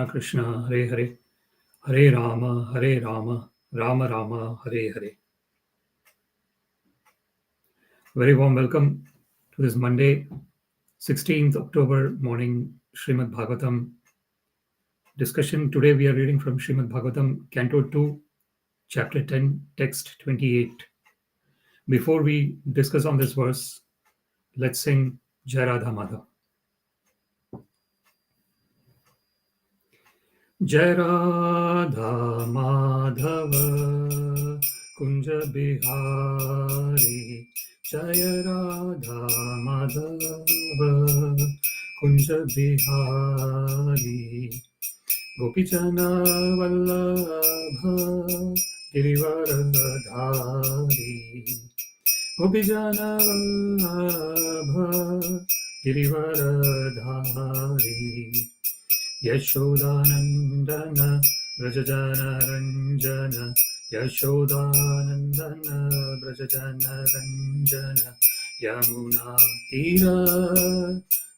Krishna, Hare Hare, Hare Rama, Rama Rama, Hare Hare. Very warm welcome to this Monday, 16th October morning Śrīmad-Bhāgavatam discussion. Today we are reading from Śrīmad-Bhāgavatam, Canto 2, Chapter 10, Text 28. Before we discuss on this verse, let's sing Jai Radha Madhav. Jai Radha Madhava Kunja Bihari, Jai Radha Madhava Kunja Bihari, Gopijana Vallabha Girivaradhari, Gopijana Vallabha Girivaradhari, Yashodanandana Brajajana Ranjana, Yashodanandana Brajajana Ranjana, Yamuna Tira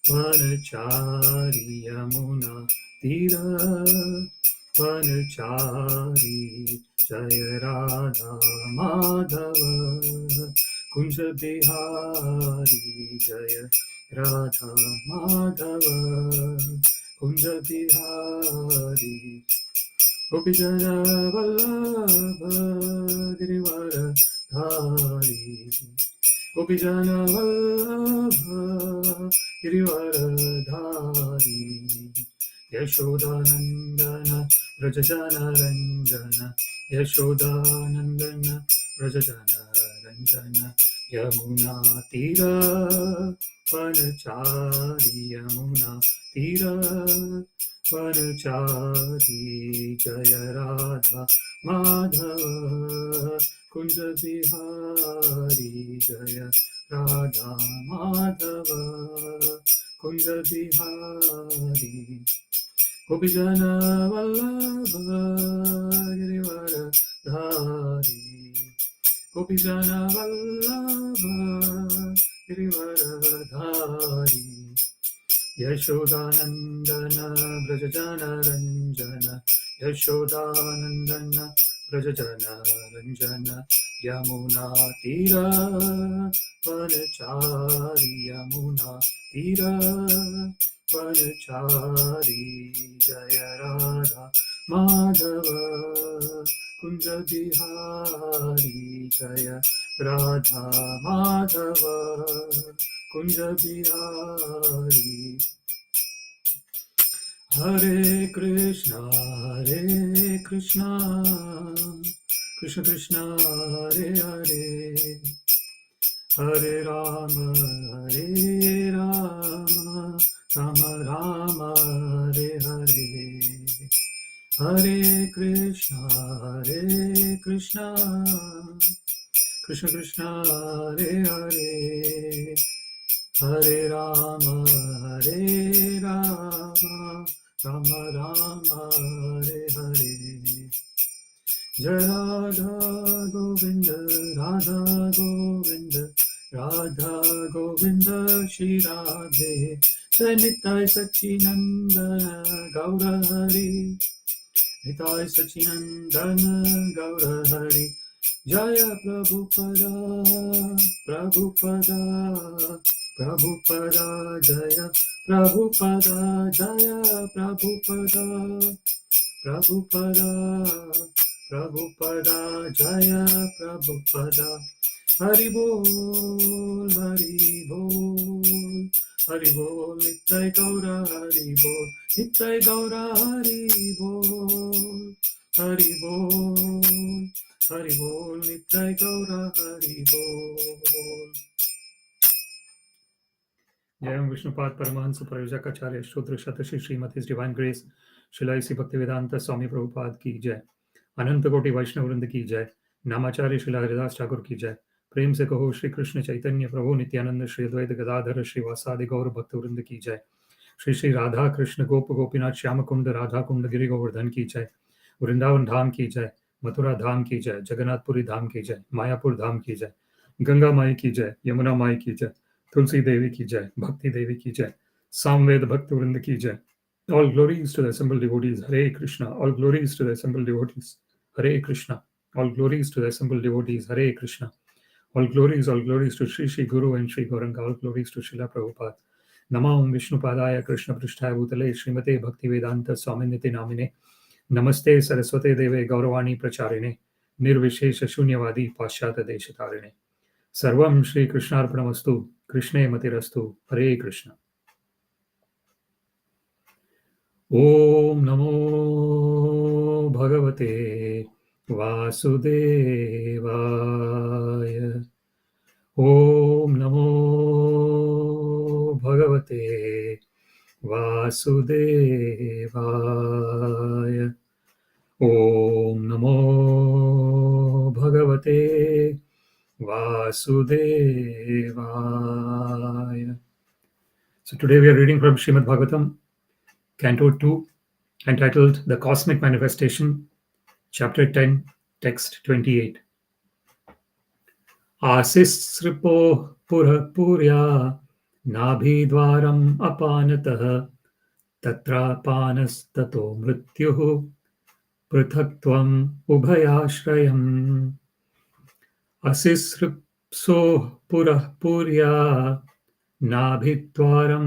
Vanachari, Yamuna Tira Vanachari, Jaya Radha Madhava Kunja Bihari, Jaya Radha Madhava Kunja Bihari, Gopijana Vallabha Girivaradhari, Gopijana Vallabha Girivaradhari, Yashodanandana Brajajana Ranjana, Yashodanandana Brajajana Ranjana, Yamuna Tira Vanachari, Yamuna Tira Vanachari, Jaya Radha Madhava Kunja Bihari, Jaya Radha Madhava Kunja Bihari, Gopijana Vallabha Girivaradhari, Gopijana Vallabha Girivaradhari, Yashodanandana Brajajana Ranjana, Yashodanandana Brajajana Ranjana, Yamuna Tira Vanachari, Yamuna Tira Vanachari, Jaya Radha Madhava Kunja Bihari, Jaya Radha Madhava Kunja Bihari. Hare Krishna, Krishna Krishna, Hare Hare, Hare Rama, Rama Rama, Hare Hare, Hare Krishna, Krishna Krishna, Hare Hare, Hare Rama, Rama Rama, Hare Hare. Jai Radha Govinda, Radha Govinda, Radha Govinda, Shri Radhe, Jai Nitai Sachinandana Gaura Hari, Nitai Sachinandana Gaura Hari, Jaya Prabhupada, Prabhupada, Prabhupada, Jaya Prabhupada, Jaya Prabhupada, Prabhupada, Prabhupada, Jaya Prabhupada, Hari Bol, Hari Bol, Hari Bol, Nitai Gaura Hari Bol, Nitai Gaura Hari Bol, Hari Bol, Hari Bol, Nitai Gaura Hari Bol. Jayam Vishnupad Paramahansa Prayojakacharya Shodra Shatashi Srimati His Divine Grace Srila A.C. Bhaktivedanta Swami Prabhupada ki jai, Ananta Koti Vaishnav Vrinda ki jai, Namacharya Srila Haridas Thakur ki jai, Prem se kaho Shri Krishna Chaitanya Prabhu Nityananda Shri Advaita Gadadhara Shri Vasadi Gaur Bhakta Vrinda ki jai, Shri Shri Radha Krishna Gopa Gopinath Shyama Kunda Radha Kunda Giri Govardhan ki jai, Vrindavan Dham ki jai, Mathura Dham ki jai, Jagannath Puri Dham ki jai, Mayapur Dham ki jai, Ganga Mai ki jai, Yamuna Mai ki jai, Tulsi Devi की जय, भक्ति देवी की जय, सामवेद भक्त वृंद की जय, All glories to the assembled devotees. Hare Krishna. All glories to the assembled devotees. Hare Krishna. All glories to the assembled devotees. Hare Krishna. All glories to Sri Sri Guru and Sri Gauranga. All glories to Srila Prabhupada. Namam Vishnu Padaya Krishna Prishthaya Bhutale Srimate Bhakti Vedanta Swaminiti Namine Namaste Saraswate Deve Gauravani Pracharine Nirvishesha Shunyavadi Pashyata Deshatarine Sarvam Shri Krishnarpanamastu Krishne Matirastu Hare Krishna. Om Namo Bhagavate Vasudevaya. Om Namo Bhagavate Vasudevaya. Om Namo Bhagavate Vasudevaya. So today we are reading from Śrīmad-Bhāgavatam, Canto 2, entitled The Cosmic Manifestation, Chapter 10, Text 28. āsisṛpsoḥ puryā nābhi-dvāram apānataḥ tatrāpānas tato mṛtyuḥ pṛthaktvam ubhayāśrayam āsisṛpsoḥ puryā nābhi-dvāram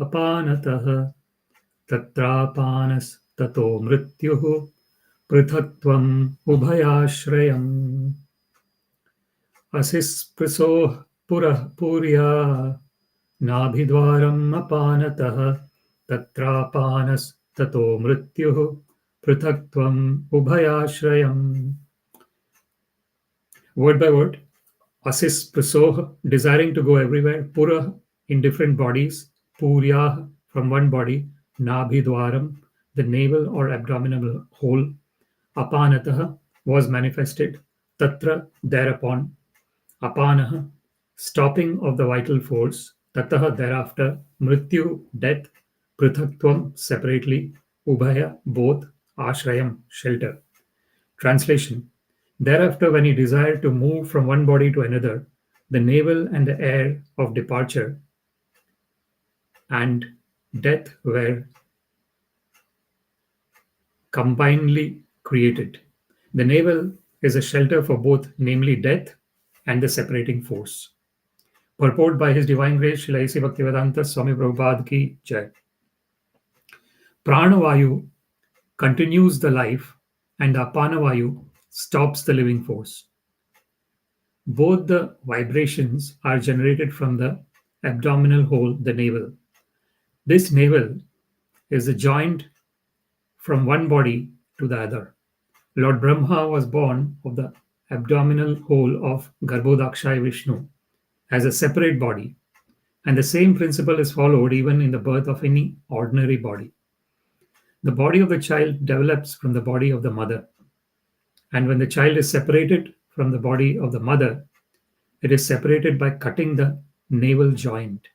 apānataḥ tatrāpānas tato mṛtyuḥ pṛthaktvam ubhayāśrayam āsisṛpsoḥ puryā nābhi-dvāram apānataḥ tatrāpānas tato mṛtyuḥ pṛthaktvam ubhayāśrayam. Word by word, āsisṛpsoḥ, desiring to go everywhere, puraḥ, in different bodies, puryā, from one body, nābhi-dvāram, the navel or abdominal hole, apānataḥ, was manifested, tatra, thereupon, apānaḥ, stopping of the vital force, tatah, thereafter, mṛtyuḥ, death, pṛthaktvam, separately, ubhaya, both, āśrayam, shelter. Translation: thereafter, when he desired to move from one body to another, the navel and the air of departure and death were combinedly created. The navel is a shelter for both, namely death and the separating force. Purport by His Divine Grace Srila A.C. Bhaktivedanta Swami Prabhupada ki Jai. Pranavayu continues the life and Apanavayu stops the living force. Both the vibrations are generated from the abdominal hole, the navel. This navel is the joint from one body to the other. Lord Brahma was born of the abdominal hole of Garbhodakshaya Vishnu as a separate body, and the same principle is followed even in the birth of any ordinary body. The body of the child develops from the body of the mother, and when the child is separated from the body of the mother, it is separated by cutting the navel joint.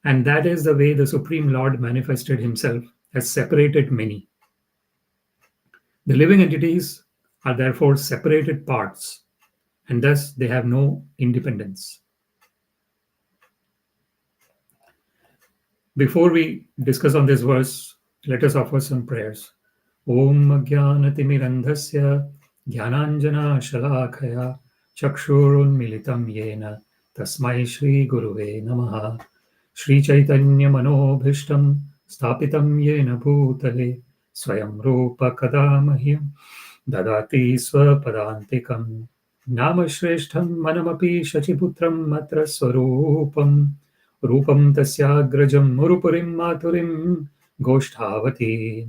And that is the way the Supreme Lord manifested himself as separated many. The living entities are therefore separated parts, and thus they have no independence. Before we discuss on this verse, let us offer some prayers. Om Ajnanatimidandhasya Jnananjana Shalakaya Chakshurunmilitam Yena Tasmai Shri Guruve Namaha. Shri Chaitanya Manobhishtam Stapitam Yena Bhutale Swayam Rupa Kadamahyam Dadati Swapadantikam Namashreshtham Manamapi Shachiputram Matra Swarupam Rupam Tasyagrajam Murupurim Maturim Goshthavati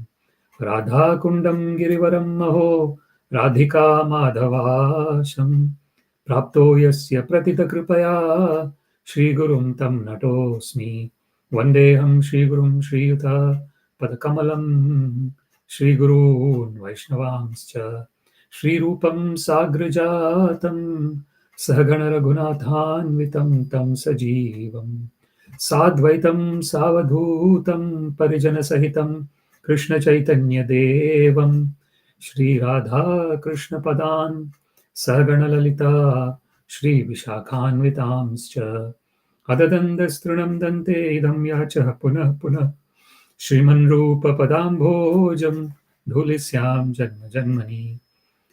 Radha Kundam Girivaram Maho Radhika Madhavasham Prapto Yasya Pratita Kripaya Shri Gurum Tam Natosmi Vandeham Shri Gurum Shri Yuta Padakamalam Shri Gurun Vaishnavamscha Shri Rupam Sagrajatam Sahagana Raghunathanvitam Tam Sajivam Sadvaitam Savadhutam Parijana Sahitam Krishna Chaitanya Devam Shri Radha Krishna Padan Sahagana Lalita Shri Vishakhanvitamscha Adadandastranam Dante Idam Yacha Punah Punah Shriman-rupa padambhojam dhulisyam janma janmani.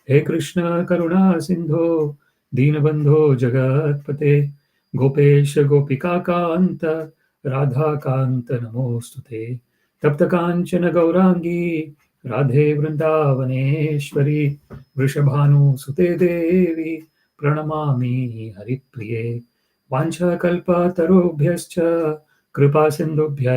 He Krishna karuna sindho dīnabandho jagatpate gopesha gopika kanta radha kanta namostute tapta kanchana gaurangi radhe vrindavaneshwari vrishabhanu sute devi pranamami haripriye vancha kalpa tarobhyascha kripa sindhubhya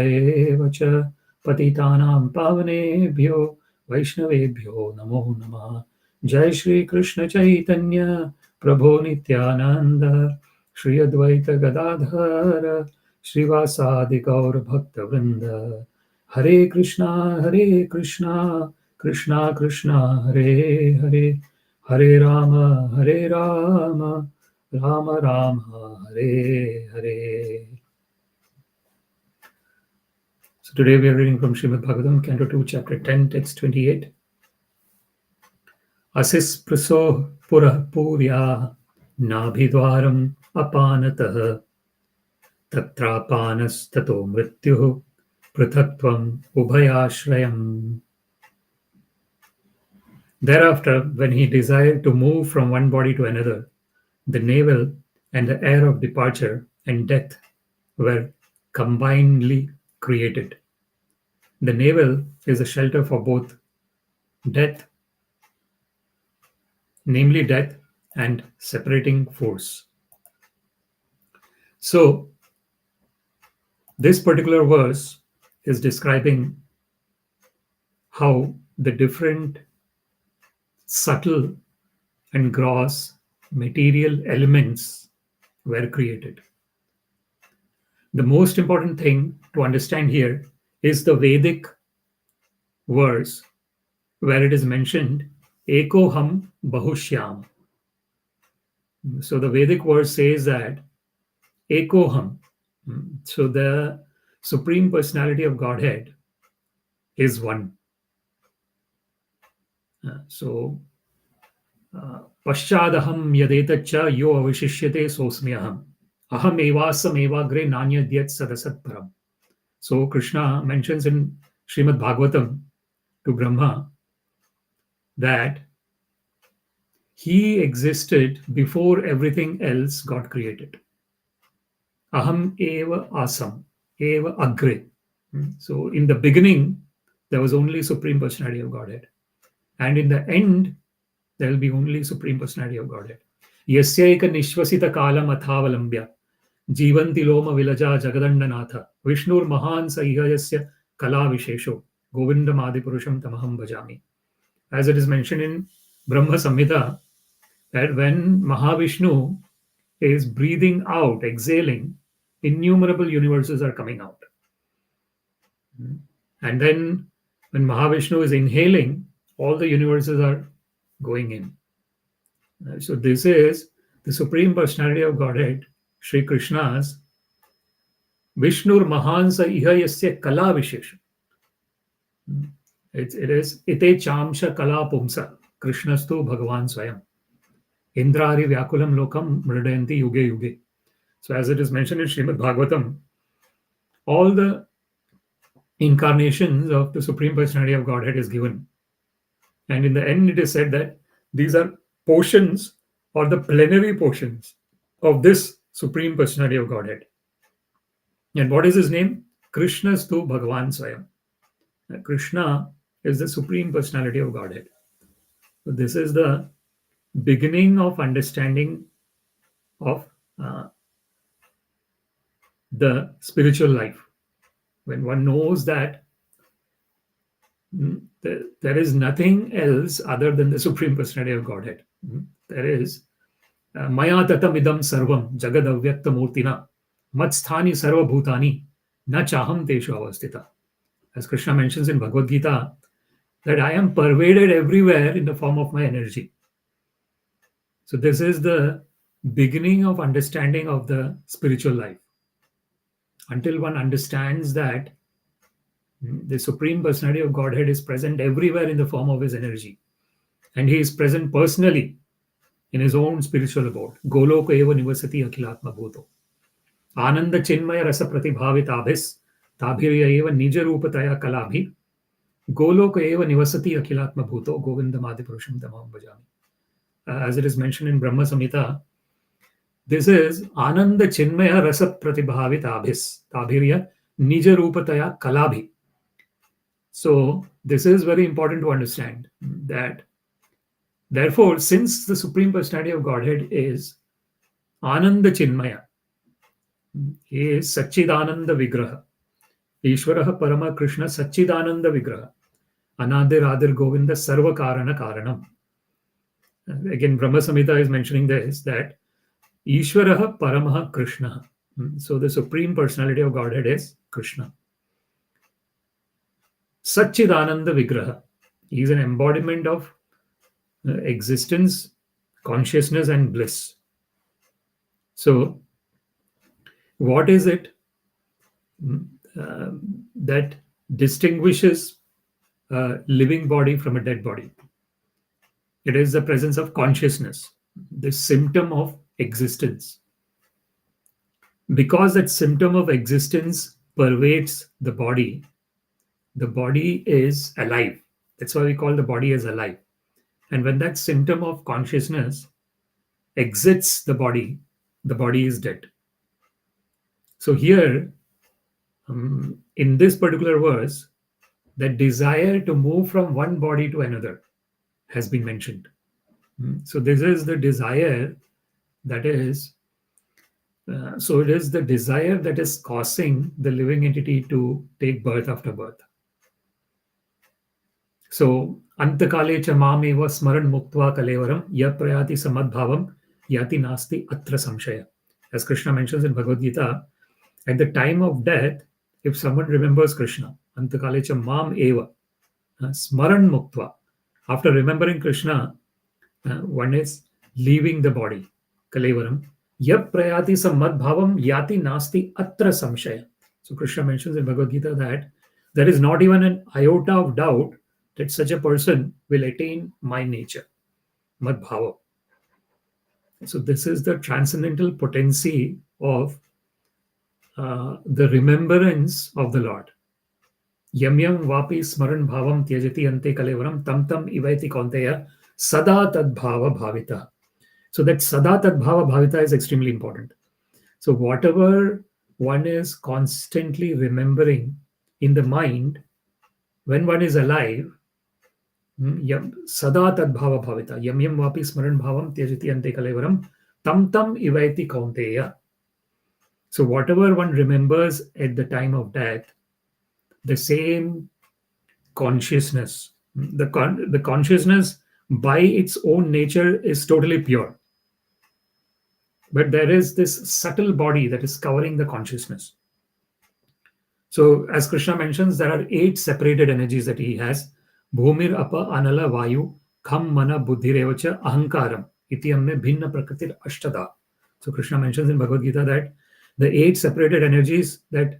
eva cha patitanam pavanebhyo vaishnavebhyo namo namah. Jai Shri Krishna Chaitanya Prabhu Nityananda Shri Advaita Gadadhara Srivasadi Gaur Bhakta Vrinda. Hare Krishna Krishna Krishna Hare Hare Hare Rama Rama Rama Hare Hare. So today we are reading from Śrīmad-Bhāgavatam, Canto 2, Chapter 10, Text 28. āsisṛpsoḥ puryā nābhi-dvāram apānataḥ tatrāpānas tato mṛtyuḥ pṛthaktvam ubhayāśrayam. Thereafter, when he desired to move from one body to another, the navel and the air of departure and death were combinedly created. The navel is a shelter for both death, namely death and separating force. So, this particular verse is describing how the different subtle and gross material elements were created. The most important thing to understand here is the Vedic verse where it is mentioned Ekoham Bahushyam. So the Vedic verse says that Ekoham, so the Supreme Personality of Godhead is one. So Paschadaham yadetacha yo avishishyate sosmyaham aham evasam evagre nanyadyat sadasat param. So Krishna mentions in Śrīmad-Bhāgavatam to Brahma that he existed before everything else got created. Aham eva asam, eva agre. So in the beginning, there was only Supreme Personality of Godhead. And in the end, there will be only Supreme Personality of Godhead. Yasyaika nishvasita kalam athavalambya jivanti loma vilaja jagadandanatha vishnur mahan saihayasya kala vishesho Govinda Puruṣam tamaham bhajami. As it is mentioned in Brahma Samhita, that when Mahavishnu is breathing out, exhaling, innumerable universes are coming out. And then when Mahavishnu is inhaling, all the universes are going in. So this is the Supreme Personality of Godhead, Sri Krishna's Vishnur Mahansa Ihayasya Kala Vishesha. It is Ite Chamsha Kala Pumsa Krishnastu Bhagavan Swayam Indrari Vyakulam Lokam Mridayanti Yuge Yuge. So as it is mentioned in Śrīmad-Bhāgavatam, all the incarnations of the Supreme Personality of Godhead is given. And in the end, it is said that these are portions or the plenary portions of this Supreme Personality of Godhead. And what is his name? Krishnastu Bhagavan Swayam. Krishna is the Supreme Personality of Godhead. So this is the beginning of understanding of the spiritual life. When one knows that there is nothing else other than the Supreme Personality of Godhead. There is Maya tatam idam sarvam jagad avyakta murtina matsthani sarva bhutani na chaham teshu avastita. As Krishna mentions in Bhagavad Gita, that I am pervaded everywhere in the form of my energy. So this is the beginning of understanding of the spiritual life. Until one understands that the Supreme Personality of Godhead is present everywhere in the form of his energy. And he is present personally in his own spiritual abode. Goloka eva nivasati akhilatma bhuto. Ananda chinmaya rasa pratibhavit abhis ताभिर्य एव निजरूपतया कलाभि golok eva nivasati akhilatma bhuto govindamadi purusham tamam bhajami. As it is mentioned in Brahma Samhita, this is ananda chinmaya rasa pratibhavit abhis tabhirya nija rupataya kalabhi. So this is very important to understand that therefore, since the Supreme Personality of Godhead is ananda chinmaya, he is Satchidananda Vigraha, Ishvaraha Parama Krishna Satchidananda Vigraha, Anadir Adir Govinda Sarva Karana Karanam. Again, Brahma Samhita is mentioning this, that Ishvaraha Paramaha Krishna. So the Supreme Personality of Godhead is Krishna. Satchidananda Vigraha. He is an embodiment of existence, consciousness, and bliss. So, what is it that distinguishes a living body from a dead body? It is the presence of consciousness, the symptom of existence. Because that symptom of existence pervades the body is alive. That's why we call the body as alive. And when that symptom of consciousness exits the body is dead. So here, in this particular verse, the desire to move from one body to another has been mentioned. So this is the desire that is, it is the desire that is causing the living entity to take birth after birth. So, antakale cha mam eva smaran muktva kalevaram ya prayati samadbhavam yati nasti atra samshaya. As Krishna mentions in Bhagavad Gita, at the time of death, if someone remembers Krishna, antakale cha mam eva, smaran muktva, after remembering Krishna, one is leaving the body, kalevaram, ya prayati samadbhavam yati nasti atra samshaya. So Krishna mentions in Bhagavad Gita that there is not even an iota of doubt that such a person will attain my nature, madbhava. So this is the transcendental potency of the remembrance of the Lord. Yam yam vapi smaran bhavam tyajati ante kalevaram tam tam ivaiti kaunteya sada tadbhava bhavita. So that sada tadbhava bhavita is extremely important. So whatever one is constantly remembering in the mind, when one is alive, sada tadbhava bhavita. Yam yam vapi smaran bhavam tyajati ante kalevaram tam tam ivaiti kaunteya. So whatever one remembers at the time of death, the same consciousness, the consciousness by its own nature is totally pure. But there is this subtle body that is covering the consciousness. So as Krishna mentions, there are 8 separated energies that he has. Bhumir apa anala vayu kham mana buddhirevacha ahankaram itiyamme bhinna prakritir ashtada. So Krishna mentions in Bhagavad Gita that the 8 separated energies that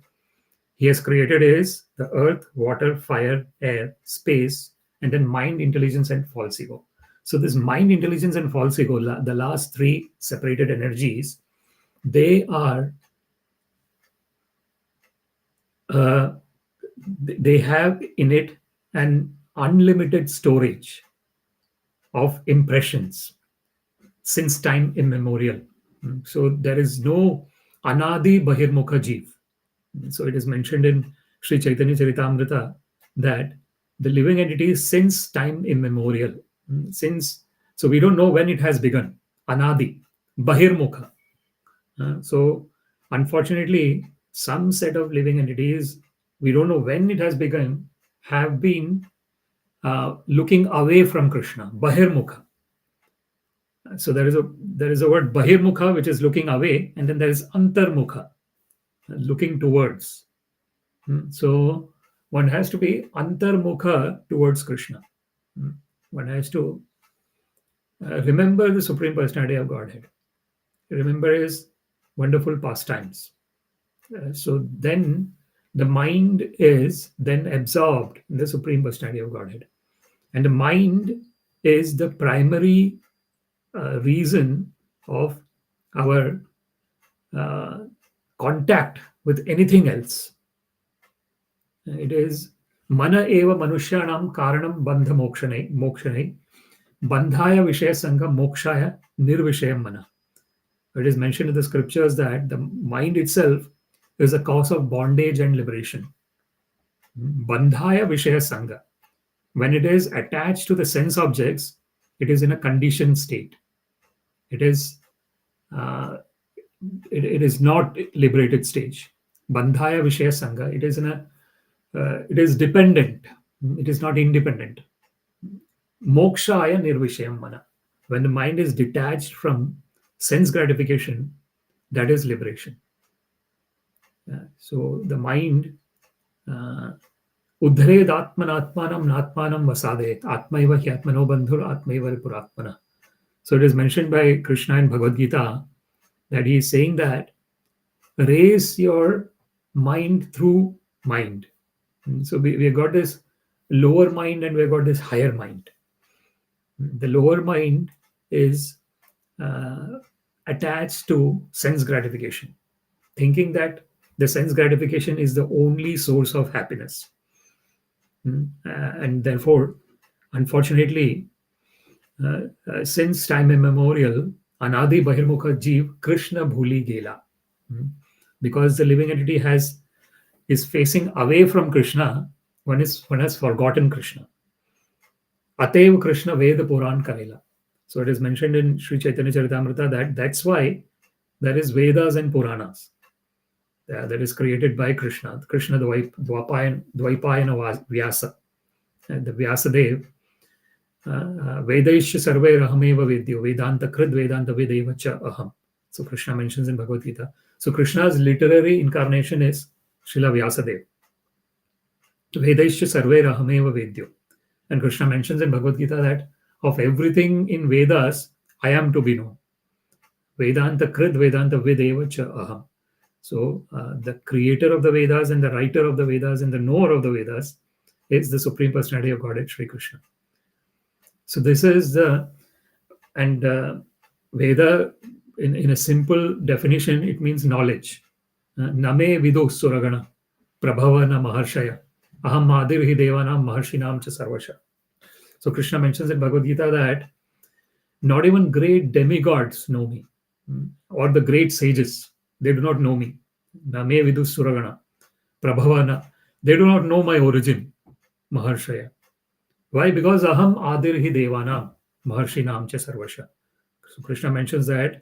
he has created is the earth, water, fire, air, space, and then mind, intelligence, and false ego. So this mind, intelligence, and false ego, the last 3 separated energies, they are they have in it an unlimited storage of impressions since time immemorial. So there is no anadi bahirmukha jeev. So it is mentioned in Sri Chaitanya Charitamrita that the living entity is since time immemorial. So we don't know when it has begun. Anadi, bahirmukha. So unfortunately, some set of living entities, we don't know when it has begun, have been looking away from Krishna, bahirmukha. So there is a word bahirmukha, which is looking away, and then there is antarmukha, looking towards. So one has to be antarmukha towards Krishna. One has to remember the Supreme Personality of Godhead. Remember his wonderful pastimes. So then the mind is then absorbed in the Supreme Personality of Godhead. And the mind is the primary reason of our contact with anything else. It is mana eva manushyanam karanam bandha mokshane bandhaya vishaya sangha mokshaya nirvishayam mana. It is mentioned in the scriptures that the mind itself is a cause of bondage and liberation. Bandhaya vishaya sangha. When it is attached to the sense objects, it is in a conditioned state. It is it is not liberated stage. Bandhaya vishaya sangha. It is in a it is dependent. It is not independent. Mokshaya nirvishayam mana. When the mind is detached from sense gratification, that is liberation. So the mind udhred atmanatmanam natmanam vasade atmaiva hi atmano bandhur atmaiva puratmana. So it is mentioned by Krishna in Bhagavad Gita that he is saying that raise your mind through mind. So we got this lower mind and we got this higher mind. The lower mind is attached to sense gratification, thinking that the sense gratification is the only source of happiness. And therefore, unfortunately, since time immemorial, anadi bahirmukha jeev Krishna bhuli gela. Because the living entity is facing away from Krishna, one has forgotten Krishna. Atev Krishna Veda Puran Karela. So it is mentioned in Sri Chaitanya Charitamrita that that's why there is Vedas and Puranas that is created by Krishna. Krishna Dvaipayana Vyasa. And the Vyasadev Vedaisha Sarve Rahameva Vedyo Vedanta Krid Vedanta Vedeva Cha Aham. So Krishna mentions in Bhagavad Gita. So Krishna's literary incarnation is Srila Vyasadev. Vedaisha Sarve Rahameva Vedyo. And Krishna mentions in Bhagavad Gita that of everything in Vedas, I am to be known. Vedanta Krid Vedanta Vedeva Cha Aham. So the creator of the Vedas and the writer of the Vedas and the knower of the Vedas is the Supreme Personality of Godhead, Sri Krishna. So this is Veda, in a simple definition, it means knowledge. Name vidu suragana prabhavana maharshaya aham āsisṛpsoḥ devanam maharshinam cha sarvasha. So Krishna mentions in Bhagavad Gita that not even great demigods know me, or the great sages, they do not know me. Name vidu suragana prabhavana, they do not know my origin, maharshaya. Why? Because aham āsisṛpsoḥ devanam maharshinam cha sarvasha. So Krishna mentions that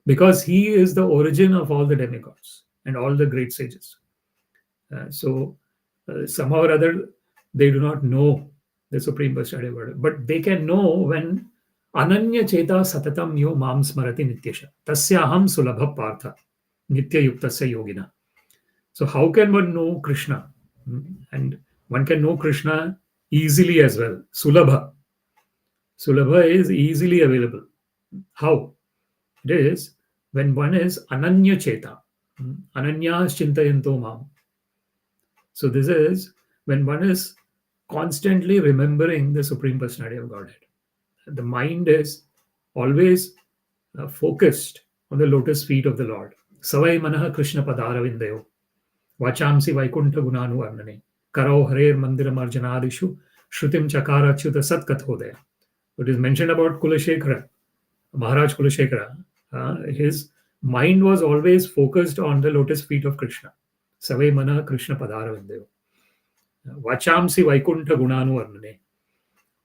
because he is the origin of all the demigods and all the great sages. Somehow or other, they do not know the Supreme Personality of Godhead, but they can know when ananya cheta satatam yo mam smarati nityasha tasyaham sulabha partha nitya yuktasya yogina. So how can one know Krishna? And one can know Krishna easily as well. Sulabha. Sulabha is easily available. How? It is when one is ananya cheta. Ananyas chintayanto mam. So this is when one is constantly remembering the Supreme Personality of Godhead. The mind is always focused on the lotus feet of the Lord. Savai manaha Krishna padaravindayo vachamsi vaikuntha gunanu arnane karau harer mandira marjanadishu shrutim chakara achyuta satkathodaya. It is mentioned about Kulashekara, Maharaj Kulashekara. His mind was always focused on the lotus feet of Krishna. Savai manaha Krishna padaravindayo vachamsi vaikuntha gunanu arnane.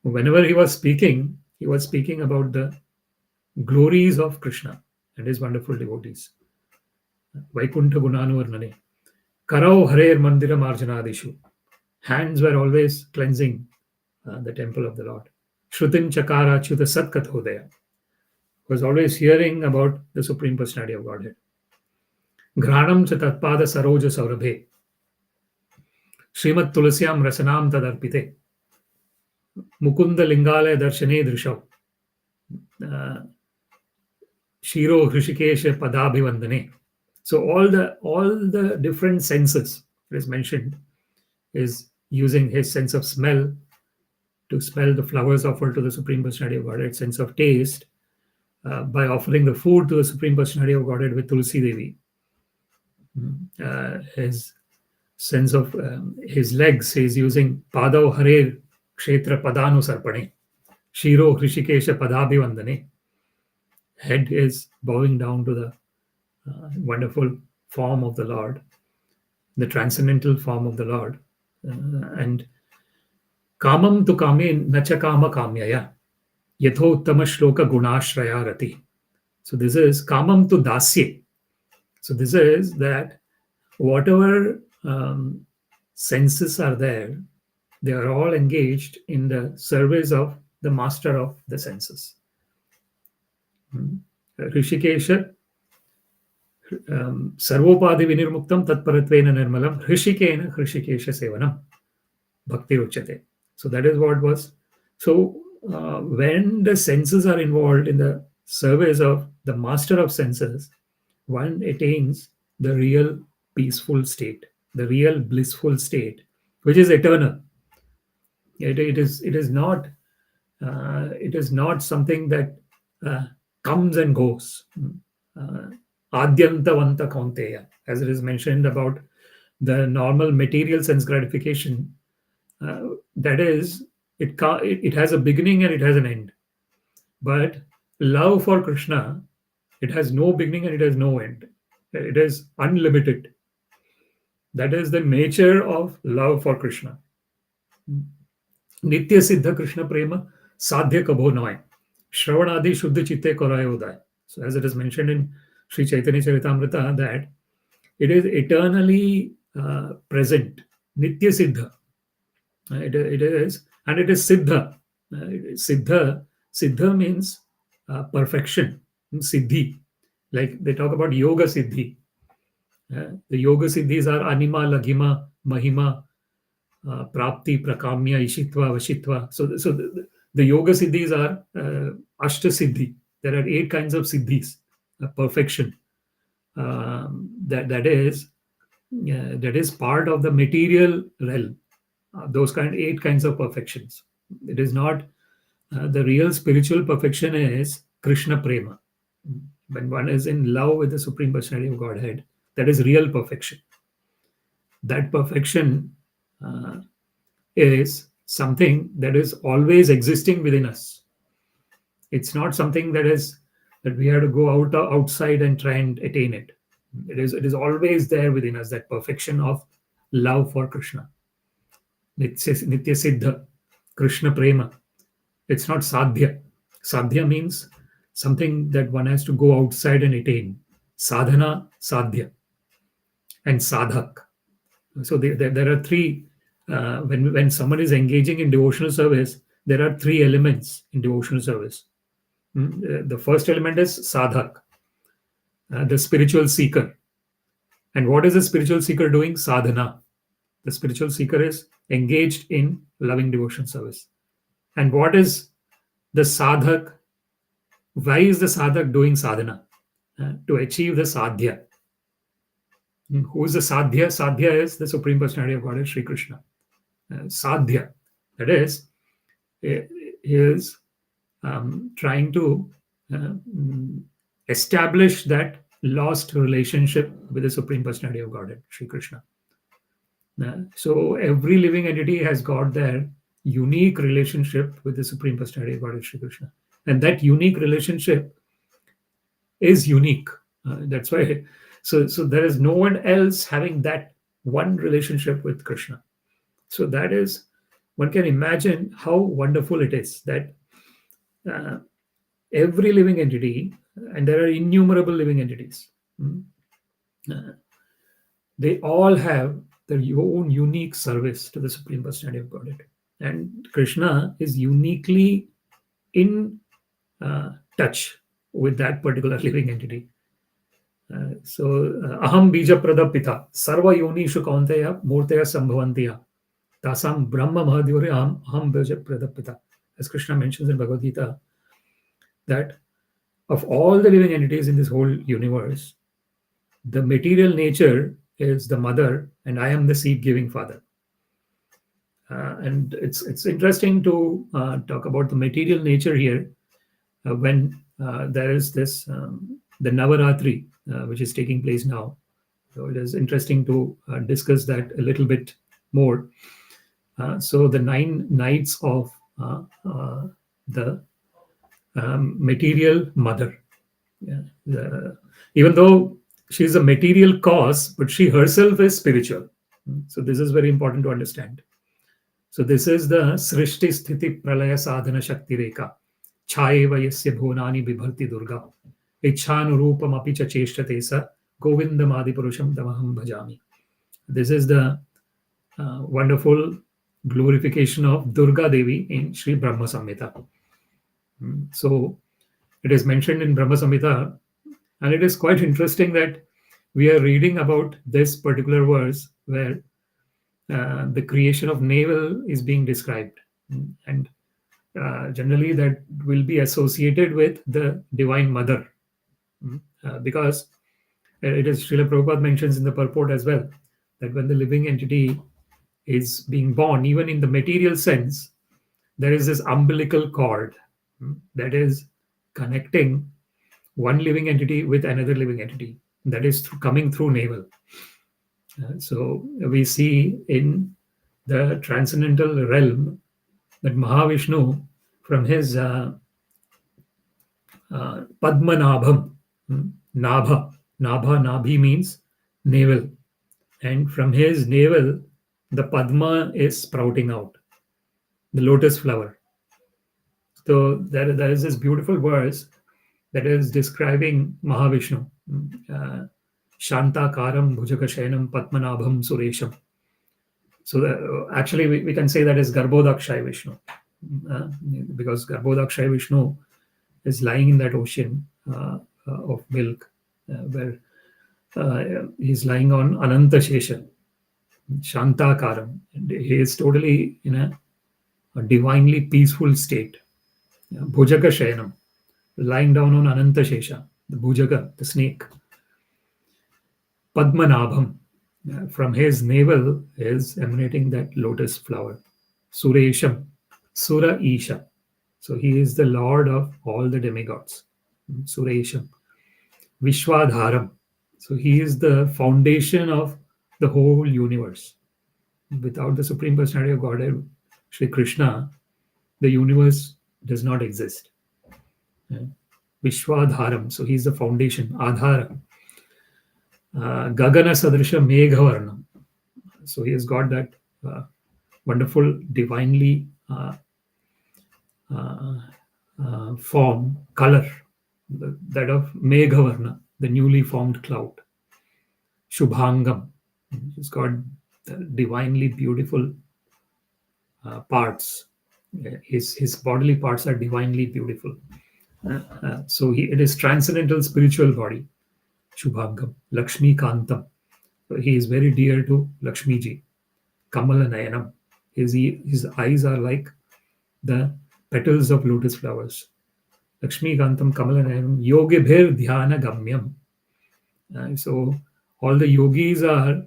Whenever he was speaking about the glories of Krishna and his wonderful devotees. Vaikuntha gunanu arnane karau harer mandira marjanadishu. Hands were always cleansing the temple of the Lord. Shrutim chakara achyuta satkathodaya. Was always hearing about the Supreme Personality of Godhead. Ghranam cha tatpada saroja saurabhe Śrīmad-Tulasyam rasanam tadarpite Mukunda lingale darshane drishav Shiro Hrishikesha padabhivandane. So all the different senses that is mentioned is using his sense of smell to smell the flowers offered to the Supreme Personality of Godhead, sense of taste by offering the food to the Supreme Personality of Godhead with Tulsi Devi. His sense of his legs. He is using Padav Harer Kshetra Padanu Sarpane. Shiro Hrishikesha Padabhivandane. Head is bowing down to the wonderful form of the Lord, the transcendental form of the Lord. And Kamam tu kame nacha kama kamyaya. Yatho uttama shloka gunāśraya rati. So this is Kamam tu dasye. So this is that whatever senses are there, they are all engaged in the service of the master of the senses. Hrishikesha sarvopadi vinirmuktam tatparatvena nirmalam hrishikena hrishikesha sevanam bhakti uchyate. So that is what was. So when the senses are involved in the service of the master of senses, one attains the real peaceful state, the real blissful state, which is eternal. It is not something that comes and goes. Adyantavanta kaunteya, as it is mentioned about the normal material sense gratification. That is, it has a beginning and it has an end. But love for Krishna, it has no beginning and it has no end. It is unlimited. That is the nature of love for Krishna. Nitya Siddha Krishna Prema Sadhya Kabho Noy. Shravanadi Shuddha Chitte Korayo Uday. So as it is mentioned in Sri Chaitanya Charitamrita, that it is eternally present. Nitya Siddha. It is, and it is Siddha. Siddha means perfection, Siddhi. Like they talk about Yoga Siddhi. The Yoga Siddhis are Anima, Laghima, Mahima, Prapti, Prakamya, Ishitva, Vashitva. So the Yoga Siddhis are Ashta Siddhi. There are 8 kinds of Siddhis, perfection. That is part of the material realm. Those 8 kinds of perfections. It is not the real spiritual perfection is Krishna Prema. When one is in love with the Supreme Personality of Godhead, that is real perfection. That perfection is something that is always existing within us. It's not something that we have to go outside and try and attain it. It is always there within us, that perfection of love for Krishna. Nitya Siddha, Krishna Prema. It's not Sadhya. Sadhya means something that one has to go outside and attain. Sadhana, Sadhya, and Sadhak. So there are 3. When someone is engaging in devotional service, there are 3 elements in devotional service. The first element is Sadhak, the spiritual seeker. And what is the spiritual seeker doing? Sadhana. The spiritual seeker is engaged in loving devotion service. And what is the sadhak? Why is the sadhak doing sadhana? To achieve the sadhya. Who is the sadhya? Sadhya is the Supreme Personality of Godhead, Sri Krishna. Sadhya. That is, he is trying to establish that lost relationship with the Supreme Personality of Godhead, Sri Krishna. So every living entity has got their unique relationship with the Supreme Personality of Godhead, Sri Krishna. And that unique relationship is unique. That's why. So there is no one else having that one relationship with Krishna. So that is, one can imagine how wonderful it is that every living entity, and there are innumerable living entities, they all have their own unique service to the Supreme Personality of Godhead. And Krishna is uniquely in touch with that particular living entity. Aham bija pradapita sarva yonishu kaunteya murtaya sambhavantiya tasam brahma mahadhyore aham bija pradapita. As Krishna mentions in Bhagavad Gita, that of all the living entities in this whole universe, the material nature is the mother, and I am the seed-giving father. And it's interesting to talk about the material nature here when there is this the Navaratri, which is taking place now. So it is interesting to discuss that a little bit more. So the 9 nights of the material mother. Yeah. Even though she is a material cause, but she herself is spiritual. So this is very important to understand. So this is the Srishti Sthiti Pralaya Sadhana Shakti Rekha. Chayeva yasya bhunani bibharti durga. Ichhanurupam api cha cheshtate sa Govinda Madipurusham tamaham bhajami. This is the wonderful glorification of Durga Devi in Sri Brahma Samhita. So it is mentioned in Brahma Samhita, and it is quite interesting that we are reading about this particular verse where the creation of navel is being described. And generally that will be associated with the Divine Mother. Because it is Srila Prabhupada mentions in the purport as well that when the living entity is being born, even in the material sense, there is this umbilical cord that is connecting one living entity with another living entity, that is coming through navel. So we see in the transcendental realm that Mahavishnu, from his Padmanabham, Nabhi means navel, and from his navel the Padma is sprouting out, the lotus flower. So there is this beautiful verse that is describing Mahavishnu. Shantakaram bhujakashayanam Padmanabham Suresham. So actually we can say that is Garbhodakshay Vishnu, because Garbhodakshay Vishnu is lying in that ocean of milk, where he's lying on Ananta Shesha, Shantakaram. He is totally in a divinely peaceful state. Bhujaka Shayanam, lying down on Ananta Shesha, the Bhujaka, the snake. Padmanabham, from his navel is emanating that lotus flower. Suresham, Sura Isha. So he is the lord of all the demigods. Suresham. Vishwadharam. So he is the foundation of the whole universe. Without the Supreme Personality of Godhead, Sri Krishna, the universe does not exist. Vishwadharam. So he is the foundation. Adhara. Gagana Sadrisha Meghavarnam. So he has got that wonderful, divinely form, color, that of Meghavarna, the newly formed cloud. Shubhangam. He's got divinely beautiful parts. His bodily parts are divinely beautiful. So it is transcendental spiritual body. Shubhangam. Lakshmi Kantam. So he is very dear to Lakshmi ji. Kamala Nayanam. His eyes are like the petals of lotus flowers. Lakshmi Kantam Kamala Nayanam. Yogibhir Dhyana Gamyam. So all the yogis are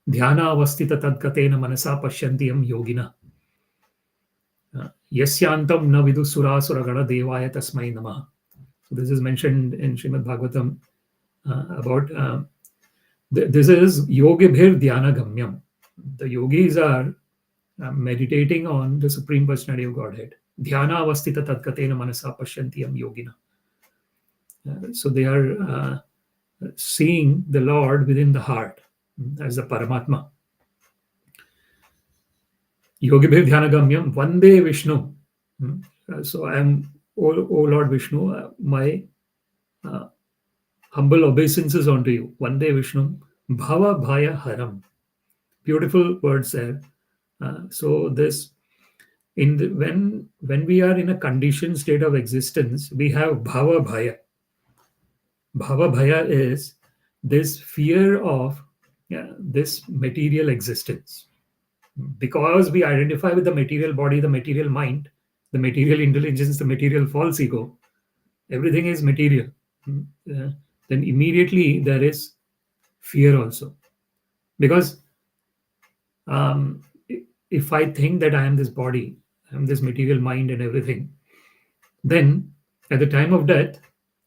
Dhyana Avastita Tadkatena Manasa Pashyantiyam Yogina. Yasyantam na vidu sura suragana devaya tasmai namaha. So this is mentioned in Śrīmad-Bhāgavatam about this is Yogibhir Dhyana Gamyam. The yogis are meditating on the Supreme Personality of Godhead. Dhyana Avastita Tadkatena Manasa Pashyantiyam Yogina. So they are seeing the Lord within the heart as the Paramatma. Yogibhir Dhyanagamyam Vande Vishnu. So I am, O Lord Vishnu, my humble obeisances unto you. Vande Vishnu Bhava Bhaya Haram. Beautiful words there. So this, when we are in a conditioned state of existence, we have Bhava Bhaya. Bhava Bhaya is this fear of this material existence. Because we identify with the material body, the material mind, the material intelligence, the material false ego, everything is material. Then immediately there is fear also. Because if I think that I am this body, I am this material mind and everything, then at the time of death,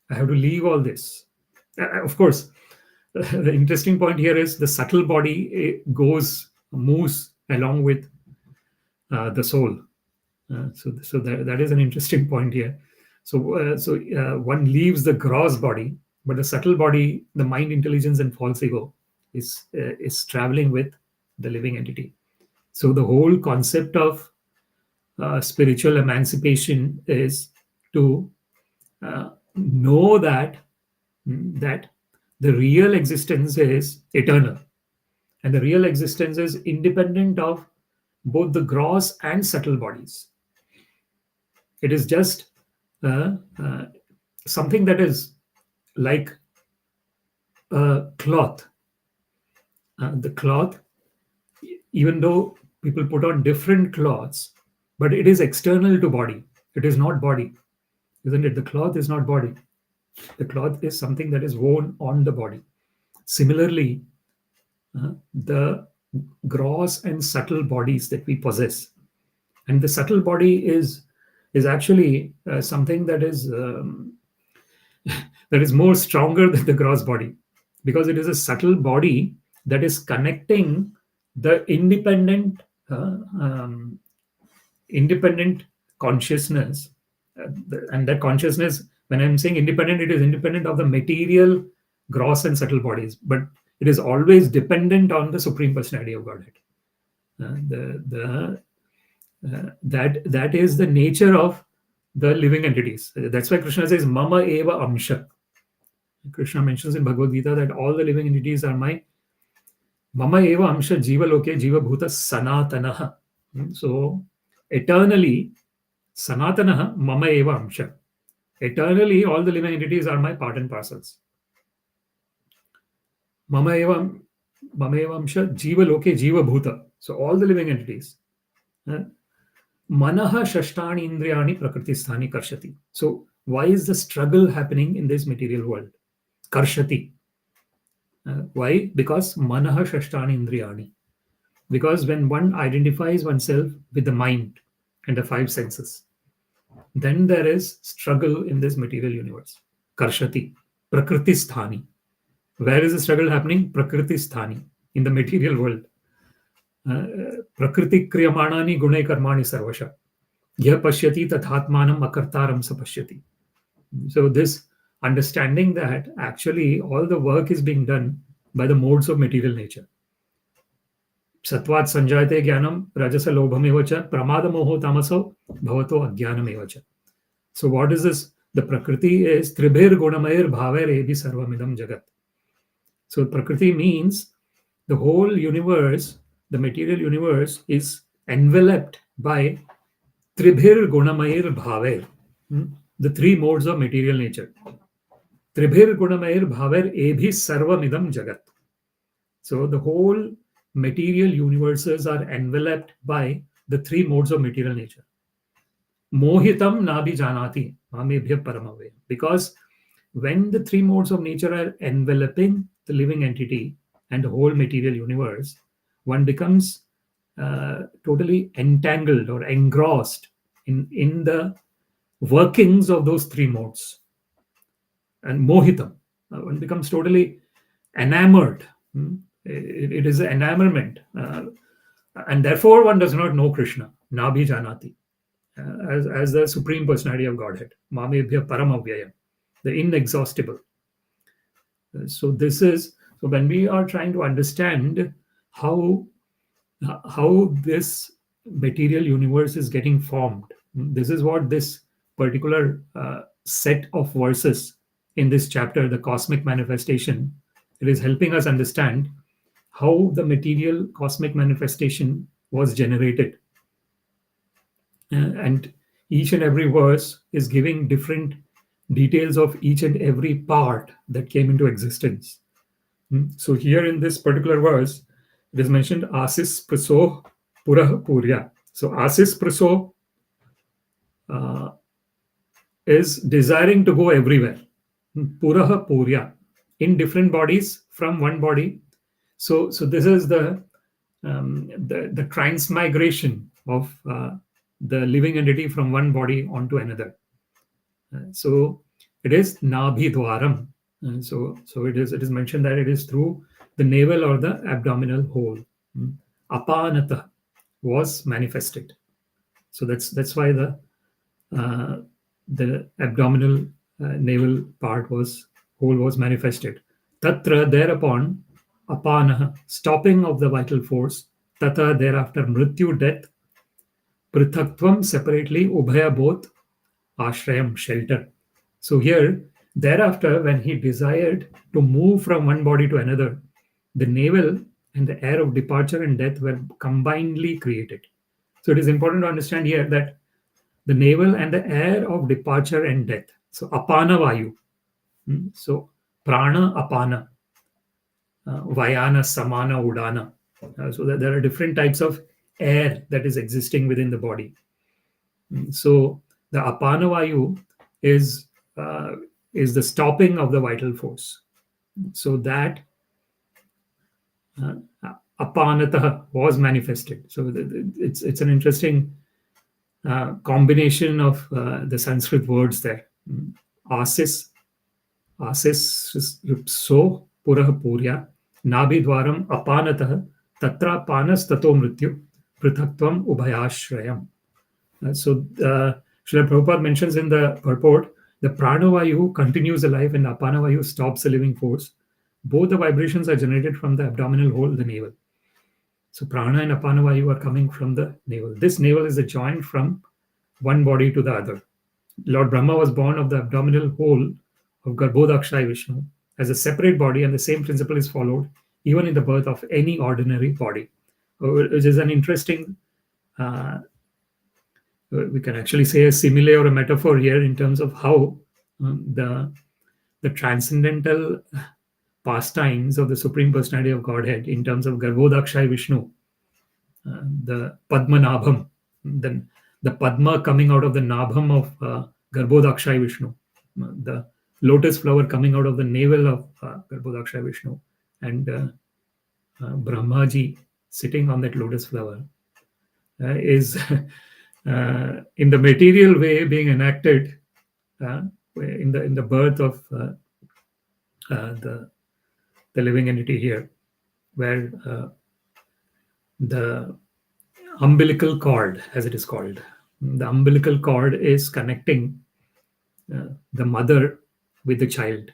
I have to leave all this. Of course, the interesting point here is the subtle body moves along with the soul. So that is an interesting point here. So one leaves the gross body, but the subtle body, the mind, intelligence, and false ego, is traveling with the living entity. So the whole concept of spiritual emancipation is to know that the real existence is eternal, and the real existence is independent of both the gross and subtle bodies. It is just something that is like a cloth. The cloth, even though people put on different cloths, but it is external to body. It is not body, isn't it? The cloth is not body. The cloth is something that is worn on the body. Similarly, the gross and subtle bodies that we possess, and the subtle body is actually something that is that is more stronger than the gross body, because it is a subtle body that is connecting the independent consciousness, and that consciousness, when I'm saying independent, it is independent of the material gross and subtle bodies, but it is always dependent on the Supreme Personality of Godhead. That is the nature of the living entities. That's why Krishna says mama eva amsha. Krishna mentions in Bhagavad Gita that all the living entities are my mama eva amsha jiva loke jiva bhuta sanātana. So eternally, sanātana mama eva amsha. Eternally, all the living entities are my part and parcels. Mama eva amsha jiva loke jiva bhuta. So all the living entities. Manaha shashtani indriyani prakritisthani karshati. So why is the struggle happening in this material world? Karshati. Why? Because manaha shashtani indriyani. Because when one identifies oneself with the mind and the five senses, then there is struggle in this material universe. Karshati. Prakritisthani. Where is the struggle happening? Prakritisthani. In the material world. Prakriti kriyamanani gunai karmani sarvasha. Yah pashyati tathatmanam akartaram sapashyati. So this understanding that actually all the work is being done by the modes of material nature. Satvat sanjayate jnanam rajasa lobham evacha pramada moho tamaso bhavato ajnanam evacha. So what is this? The Prakriti is tribhir gunamair bhaver ebi sarvamidam jagat. So Prakriti means the whole universe, the material universe, is enveloped by tribhir gunamair bhaver, the three modes of material nature. Tribhir gunamair bhaver ebi sarvamidam jagat. So the whole material universes are enveloped by the three modes of material nature. Mohitam nābhi-dvāram mamebhya paramavya. Because when the three modes of nature are enveloping the living entity and the whole material universe, one becomes totally entangled or engrossed in the workings of those three modes. And mohitam, one becomes totally enamored. It is an enamorment. And therefore one does not know Krishna, nābhi-dvāram, as the Supreme Personality of Godhead, mamebhya paramavyayam, the inexhaustible. So when we are trying to understand how this material universe is getting formed, this is what this particular set of verses in this chapter, the cosmic manifestation, it is helping us understand how the material cosmic manifestation was generated. And each and every verse is giving different details of each and every part that came into existence. So here in this particular verse, it is mentioned āsisṛpsoḥ puryā. So āsisṛpsoḥ is desiring to go everywhere. Puryā, in different bodies from one body. So this is the transmigration of the living entity from one body onto another. So it is nābhi-dvāram. So it is mentioned that it is through the navel or the abdominal hole. Apānataḥ was manifested. So that's why the abdominal navel part hole was manifested. Tatra, thereupon, apānah, stopping of the vital force. Tata, thereafter, mṛtyuḥ, death. Pṛthaktvam, separately. Ubhaya, both. Āsisṛayam, shelter. So here, thereafter, when he desired to move from one body to another, the navel and the air of departure and death were combinedly created. So it is important to understand here that the navel and the air of departure and death. So apana vayu. So prana apana, vayana samana udana. So that there are different types of air that is existing within the body. So the apana vayu is the stopping of the vital force. So that apānataḥ was manifested. So it's an interesting combination of the Sanskrit words there. āsisṛpsoḥ, puryā, nābhi-dvāram, apānataḥ, tatrāpānas, tato mṛtyuḥ, pṛthaktvam, ubhayāśrayam. So Srila Prabhupada mentions in the purport, the pranavayu continues alive and apānavayu stops the living force. Both the vibrations are generated from the abdominal hole, the navel. So prana and apānavayu are coming from the navel. This navel is a joint from one body to the other. Lord Brahma was born of the abdominal hole of Garbhodakshai Vishnu as a separate body, and the same principle is followed even in the birth of any ordinary body, which is an interesting, we can actually say a simile or a metaphor here in terms of how the transcendental pastimes of the Supreme Personality of Godhead in terms of Garbhodakshai Vishnu, the Padmanabham, then the Padma coming out of the Nabham of Garbhodakshai Vishnu, the lotus flower coming out of the navel of Garbhodakshai Vishnu, and Brahmaji sitting on that lotus flower is in the material way being enacted in the birth of the living entity here, where the umbilical cord, as it is called, the umbilical cord is connecting the mother with the child.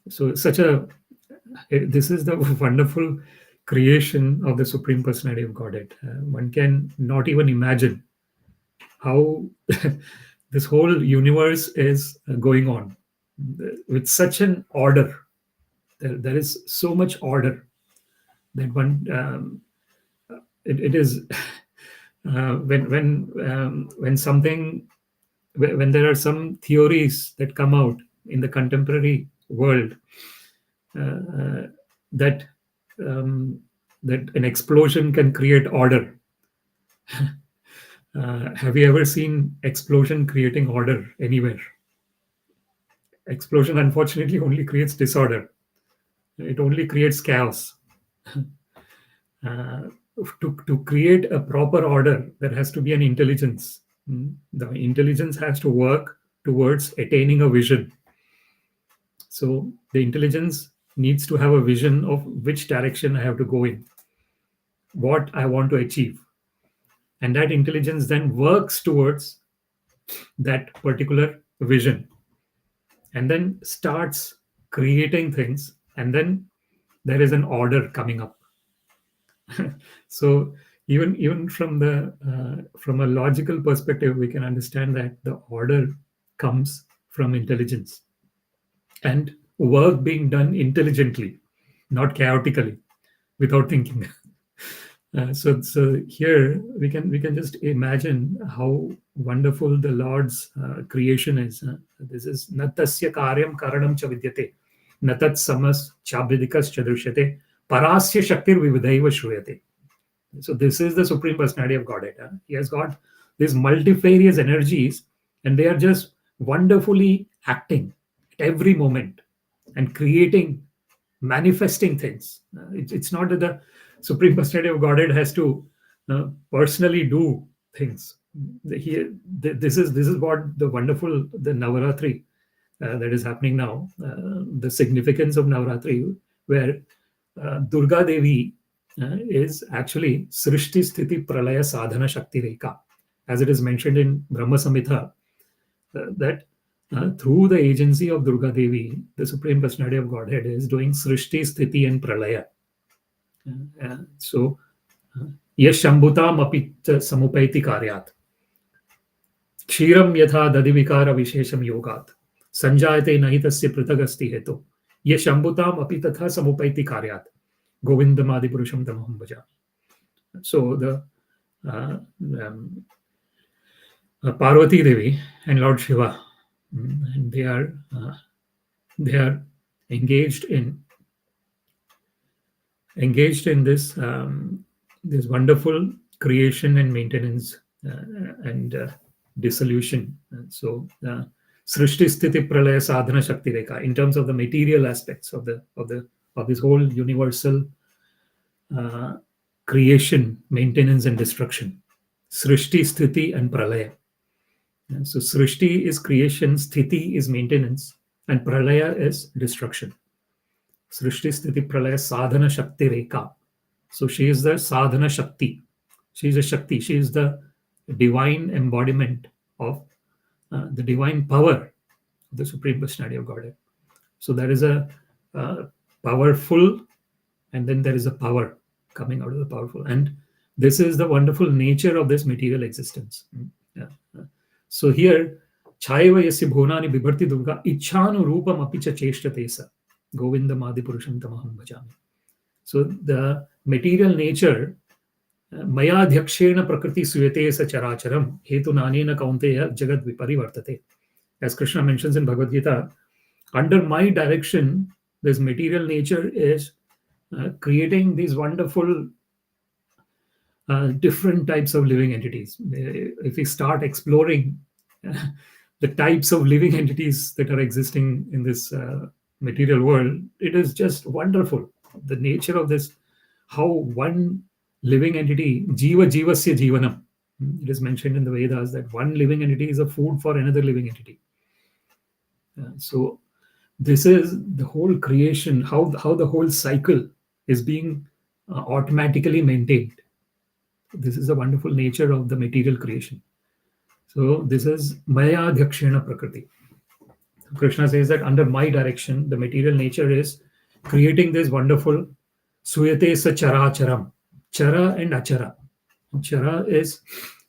So this is the wonderful creation of the Supreme Personality of Godhead. One can not even imagine how this whole universe is going on with such an order. There is so much order that one it is when something, when there are some theories that come out in the contemporary world that an explosion can create order. Have you ever seen explosion creating order anywhere? Explosion, unfortunately, only creates disorder. It only creates chaos. To create a proper order, there has to be an intelligence. The intelligence has to work towards attaining a vision. So the intelligence needs to have a vision of which direction I have to go in, what I want to achieve. And that intelligence then works towards that particular vision and then starts creating things, and then there is an order coming up. So even from a logical perspective, we can understand that the order comes from intelligence and work being done intelligently, not chaotically, without thinking. So here we can just imagine how wonderful the Lord's creation is. This is natasya karyam karanam cha vidyate, natat samas chabhidikas cha drishyate, parasya shaktir vividhaiva shruyate. So this is the Supreme Personality of Godhead. He has got these multifarious energies, and they are just wonderfully acting at every moment and creating, manifesting things. It's not that the Supreme Personality of Godhead has to personally do things. This is what the wonderful, the Navaratri that is happening now, the significance of Navratri, where Durga Devi is actually Srishti Sthiti Pralaya Sadhana Shakti Rekha, as it is mentioned in Brahma Samhita, that through the agency of Durga Devi, the Supreme Personality of Godhead is doing Srishti, Sthiti, and Pralaya. So, Yashambhutam api samupaiti karyat. Kshiram yatha dadivikara vishesham yogat. Sanjayate nahitasya pṛthagasti heto. Yashambhutam api tatha samupaiti karyat. Govinda ādipuruṣam tamaham bhaja. So the Parvati Devi and Lord Shiva, and they are engaged in this this wonderful creation and maintenance and dissolution. So Srishti Sthiti Pralaya Sadhana Shakti Rekha, in terms of the material aspects of this whole universal creation, maintenance, and destruction. Srishti, Sthiti, and Pralaya. So Srishti is creation, Sthiti is maintenance, and Pralaya is destruction. Srishti, Sthiti, Pralaya Sadhana Shakti Rekha. So she is the Sadhana Shakti. She is a Shakti. She is the divine embodiment of the divine power of the Supreme Personality of Godhead. So there is a powerful, and then there is a power coming out of the powerful. And this is the wonderful nature of this material existence. So here, Chaiva yasya bhunani bibharti durga ichhanu rupam apicha cheshtate sa Govinda ādipuruṣam tamaham bhajami. So the material nature, maya adhyakshena prakriti suyate sa characharam hetu nanena kaunteya jagad viparivartate. As Krishna mentions in Bhagavad Gita, under my direction, this material nature is creating these wonderful different types of living entities. If we start exploring the types of living entities that are existing in this material world, it is just wonderful. The nature of this, how one living entity, jiva jivasya jivanam, it is mentioned in the Vedas that one living entity is a food for another living entity. So this is the whole creation, how the whole cycle is being automatically maintained. This is the wonderful nature of the material creation. So this is maya adhyakshena prakriti. Krishna says that under my direction, the material nature is creating this wonderful suyate sa characharam, chara and achara. Chara is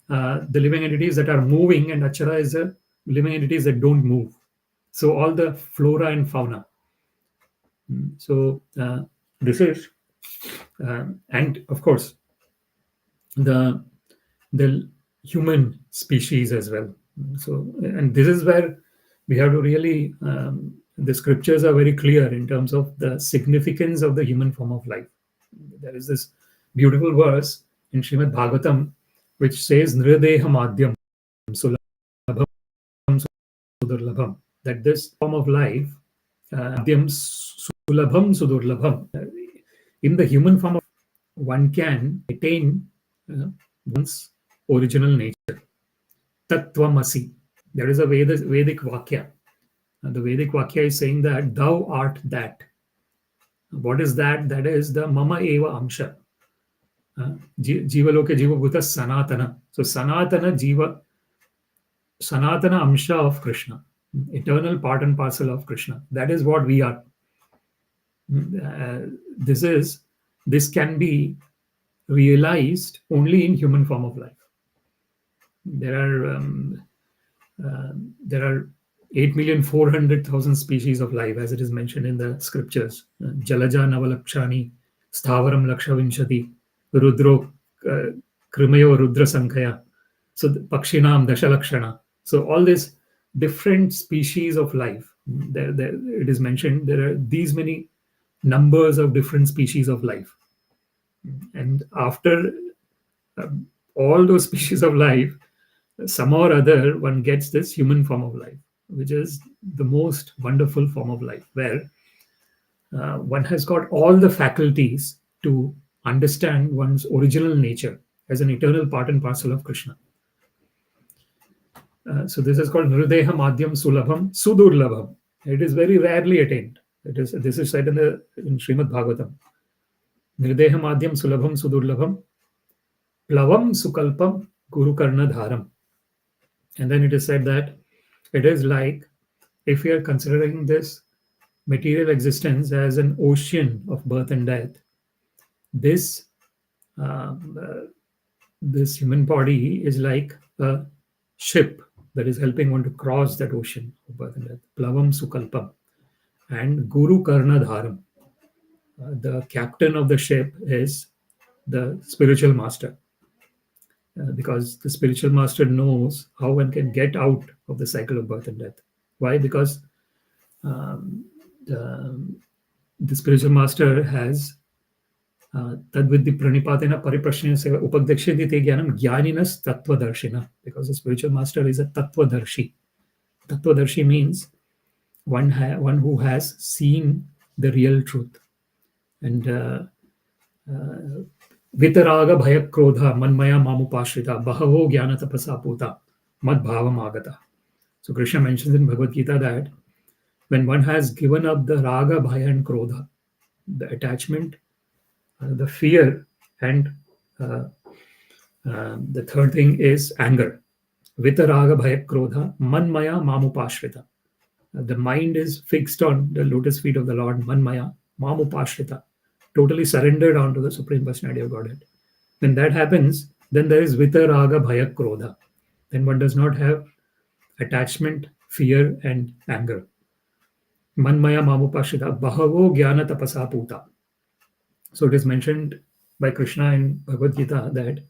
the living entities that are moving, and achara is the living entities that don't move. So all the flora and fauna. So this is, and of course, the human species as well. So, and this is where we have to really, the scriptures are very clear in terms of the significance of the human form of life. There is this beautiful verse in Śrīmad-Bhāgavatam which says, Nrideha madhyam sulabham sudurlabham, that this form of life, madhyam sulabham sudurlabham, in the human form of one can attain one's original nature. Tatvamasi. There is a Vedic Vakya. The Vedic Vakya is saying that thou art that. What is that? That is the Mama Eva Amsha. Jiva Loke Jiva Bhuta Sanātana. So Sanātana Jiva, Sanātana Amsha of Krishna. Eternal part and parcel of Krishna. That is what we are. This can be realized only in human form of life. There are 8,400,000 species of life, as it is mentioned in the scriptures. Jalaja navalakshani, sthavaram lakshavinshati, rudro krimayo rudra sankhaya. So pakshinam dashalakshana. So all these different species of life, it is mentioned there are these many numbers of different species of life. And after all those species of life, some or other, one gets this human form of life, which is the most wonderful form of life, where one has got all the faculties to understand one's original nature as an eternal part and parcel of Krishna. So this is called Nrideha Madhyam Sulabham Sudurlabham. It is very rarely attained. This is said in Śrīmad-Bhāgavatam. Nirdeham adyam sulabham sudurlabham plavam sukalpam guru karna dharam. And then it is said that it is like, if we are considering this material existence as an ocean of birth and death, this this human body is like a ship that is helping one to cross that ocean of birth and death. Plavam sukalpam. And guru karna dharam. The captain of the ship is the spiritual master. Because the spiritual master knows how one can get out of the cycle of birth and death. Why? Because the spiritual master has tadvidhi pranipatena pariprashnena seva upadekshati te jnanam jnaninas tattvadarshina. Because the spiritual master is a tattvadarshi. Tattvadarshi means one who has seen the real truth. And vitaraga bhaya krodha manmaya mamupāśrita bahavo jnana tapasa puta mad bhavam agata. So Krishna mentions in Bhagavad Gita that when one has given up the raga, bhaya and krodha, the attachment, the fear, and the third thing is anger. Vitaraga bhaya krodha manmaya mamupāśrita. The mind is fixed on the lotus feet of the Lord, manmaya mamupāśrita, totally surrendered onto the Supreme Personality of Godhead. When that happens, then there is vitaraga bhaya krodha. Then one does not have attachment, fear, and anger. Manmaya mamupāśrita bahavo jnana tapasa puta. So it is mentioned by Krishna in Bhagavad Gita that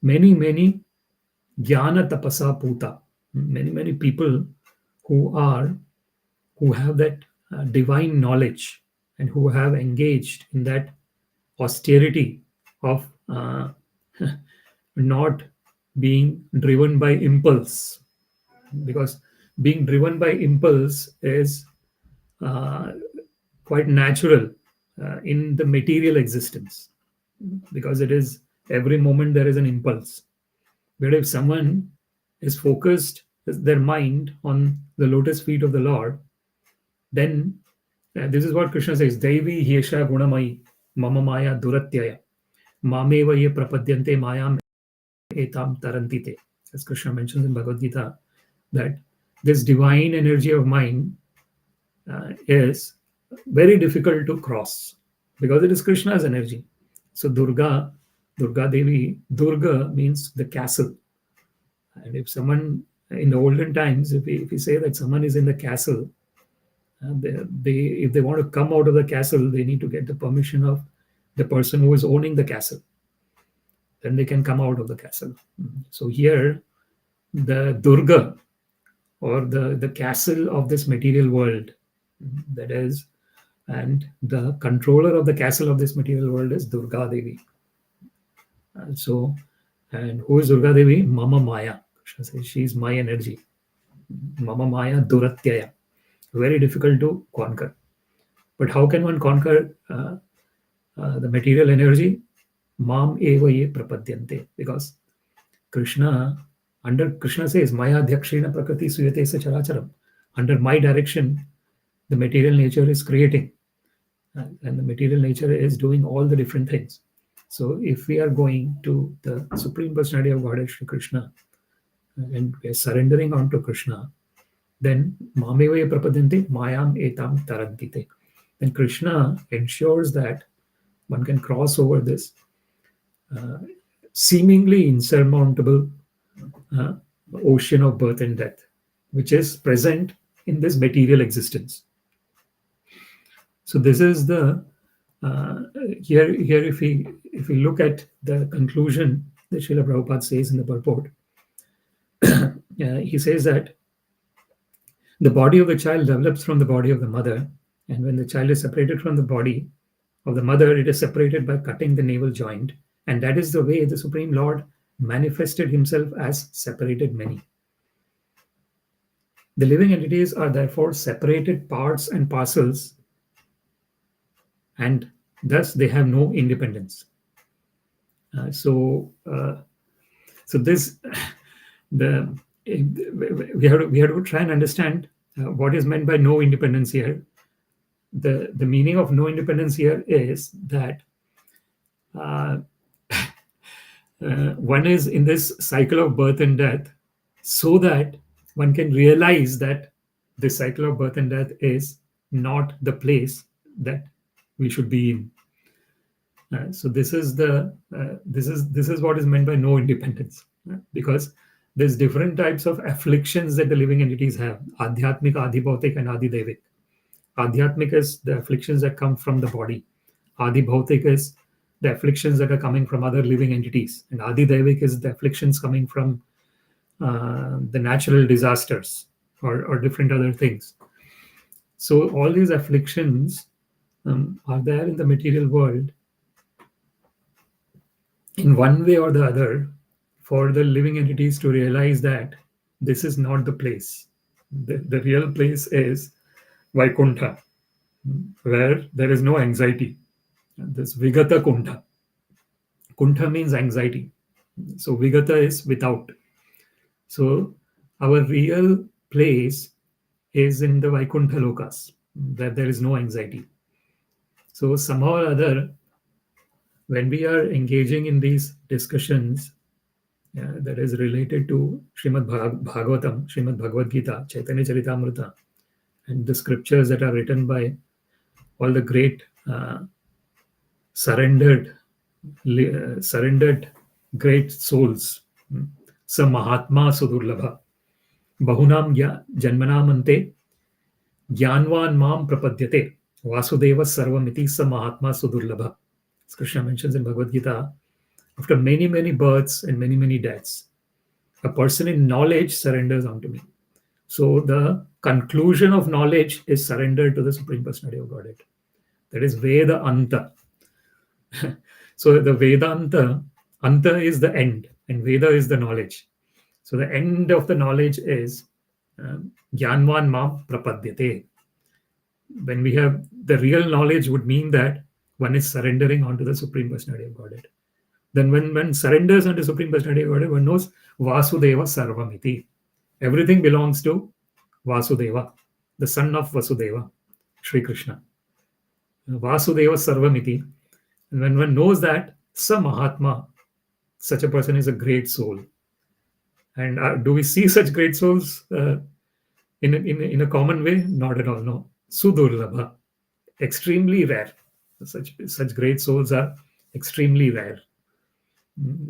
many jnana tapasa puta, many people who have that divine knowledge and who have engaged in that austerity of not being driven by impulse, because being driven by impulse is quite natural in the material existence, because it is every moment there is an impulse. But if someone is focused their mind on the lotus feet of the Lord, then this is what Krishna says: Devi hyesha gunamai mama maya duratyaya mameva ye prapadyante mayam etam tarantite. As Krishna mentions in Bhagavad Gita, that this divine energy of mine is very difficult to cross, because it is Krishna's energy. So Durga Devi, Durga means the castle. And if someone in the olden times, if we say that someone is in the castle, if they want to come out of the castle, they need to get the permission of the person who is owning the castle. Then they can come out of the castle. So here, the Durga, or the castle of this material world, that is, and the controller of the castle of this material world is Durga Devi. And who is Durga Devi? Mama Maya. Krishna says she is my energy. Mama Maya Duratyaya. Very difficult to conquer. But how can one conquer the material energy? Mam eva ye prapadyante. Because Krishna says, Maya adhyakshena prakriti suyate sacharacharam. Under my direction, the material nature is creating. And the material nature is doing all the different things. So if we are going to the Supreme Personality of Godhead, Shri Krishna, and we are surrendering onto Krishna, then mamevaya prapadyante mayam etam tarantite. Then Krishna ensures that one can cross over this seemingly insurmountable ocean of birth and death, which is present in this material existence. So this is the here if we look at the conclusion that Srila Prabhupada says in the purport, he says that the body of the child develops from the body of the mother, and when the child is separated from the body of the mother, it is separated by cutting the navel joint, and that is the way the Supreme Lord manifested himself as separated many. The living entities are therefore separated parts and parcels, and thus they have no independence. So this we have to try and understand What is meant by no independence here? The meaning of no independence here is that uh, one is in this cycle of birth and death, so that one can realize that this cycle of birth and death is not the place that we should be in. So this is what is meant by no independence, because there's different types of afflictions that the living entities have: adhyatmic, adhibhautik, and adidevic. Adhyatmic is the afflictions that come from the body. Adhibhautik is the afflictions that are coming from other living entities, and adidevic is the afflictions coming from the natural disasters or different other things. So all these afflictions are there in the material world in one way or the other, for the living entities to realize that this is not the place. The real place is Vaikuntha, where there is no anxiety. This Vigata Kuntha. Kuntha means anxiety. So Vigata is without. So our real place is in the Vaikuntha Lokas, where there is no anxiety. So somehow or other, when we are engaging in these discussions that is related to Śrīmad-Bhāgavatam, Śrīmad-Bhagavad-Gita, Chaitanya Charitamrita, and the scriptures that are written by all the great surrendered great souls. Sa Mahatma Sudurlabha. Bahunam Janmanam Ante Jnanvan Mam Prapadyate Vasudeva Sarvamiti Sa Mahatma Sudurlabha. As Krishna mentions in Bhagavad Gita, after many, many births and many, many deaths, a person in knowledge surrenders unto me. So the conclusion of knowledge is surrendered to the Supreme Personality of Godhead. That is Veda Anta. So the Vedanta, Anta is the end, and Veda is the knowledge. So the end of the knowledge is Jnanvan Mam Prapadyate. When we have the real knowledge, would mean that one is surrendering onto the Supreme Personality of Godhead. Then when one surrenders onto Supreme Personality of Godhead, one knows Vasudeva Sarvamiti. Everything belongs to Vasudeva, the son of Vasudeva, Sri Krishna. Vasudeva Sarvamiti. And when one knows that, Sa Mahatma, such a person is a great soul. And do we see such great souls in a common way? Not at all, no. Sudurlabha, extremely rare. Such great souls are extremely rare.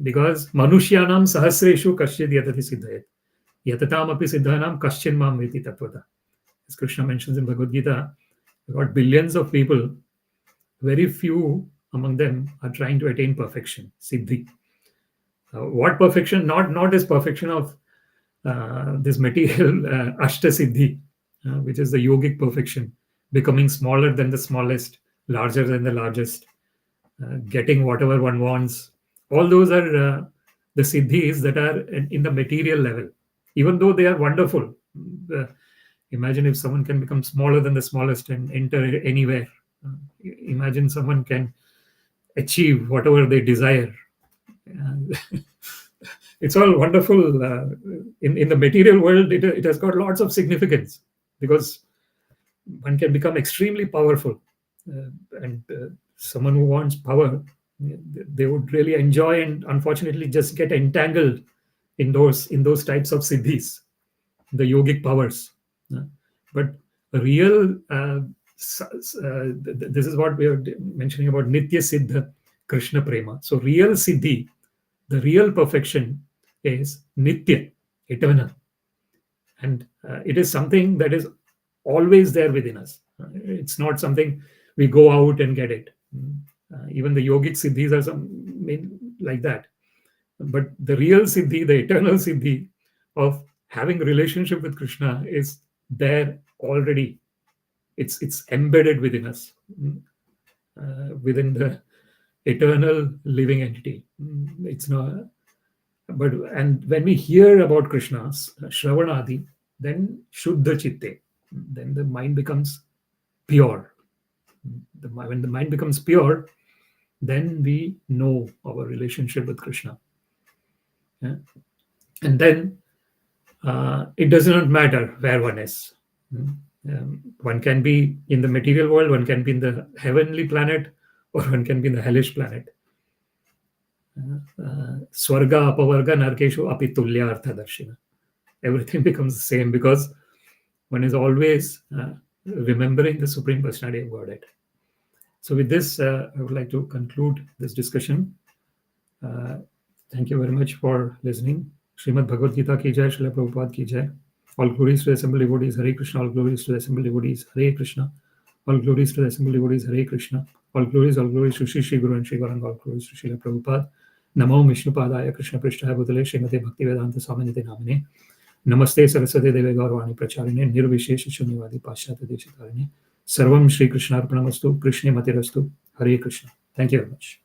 Because Manushyanam Sahasreshu Kasyid Yatati Siddhayat. Yatatam api siddhanam kaschin mam veti tatvata. As Krishna mentions in Bhagavad Gita, about billions of people, very few among them are trying to attain perfection, siddhi. What perfection? Not this perfection of this material ashta siddhi, which is the yogic perfection, becoming smaller than the smallest, larger than the largest, getting whatever one wants. All those are the siddhis that are in the material level, even though they are wonderful. Imagine if someone can become smaller than the smallest and enter anywhere. Imagine someone can achieve whatever they desire. It's all wonderful. In the material world, it has got lots of significance, because one can become extremely powerful. And someone who wants power, they would really enjoy, and unfortunately just get entangled in those types of siddhis, the yogic powers. But real, this is what we are mentioning about Nitya Siddha Krishna Prema. So real siddhi, the real perfection is Nitya, eternal. And it is something that is always there within us. It's not something we go out and get it. Even the yogic siddhis are like that. But the real siddhi, the eternal siddhi of having a relationship with Krishna, is there already. It's embedded within us, within the eternal living entity. It's not. And when we hear about Krishna's Shravanadi, then Shuddha Chitte, then the mind becomes pure. When the mind becomes pure, then we know our relationship with Krishna. Yeah? And then it does not matter where one is. One can be in the material world, one can be in the heavenly planet, or one can be in the hellish planet. Swarga, apavarga, narkeshu, api tulya artha darshina. Everything becomes the same because one is always remembering the Supreme Personality of Godhead. So with this, I would like to conclude this discussion. Thank you very much for listening. Śrīmad-Bhāgavatam ki jai, Srila Prabhupada ki jai. All glories to the assembled devotees, Hare Krishna. All glories to the assembled devotees, Hare Krishna. All glories to the assembled devotees, Hare Krishna. All glories to Shri Guru and Shri Gauranga. All glories to Srila Prabhupada. Namo Vishnupadaya Krishna Prishtaya Bhutale Śrīmate Bhaktivedanta Swaminite Namine. Namaste Saraswate Deve Gaurvani Pracharine Nirvishesha Shunyavadi Paschata Deshikarine. Sarvam Shri Krishna Arpanamastu Krishna Matirastu. Hare Krishna. Thank you very much.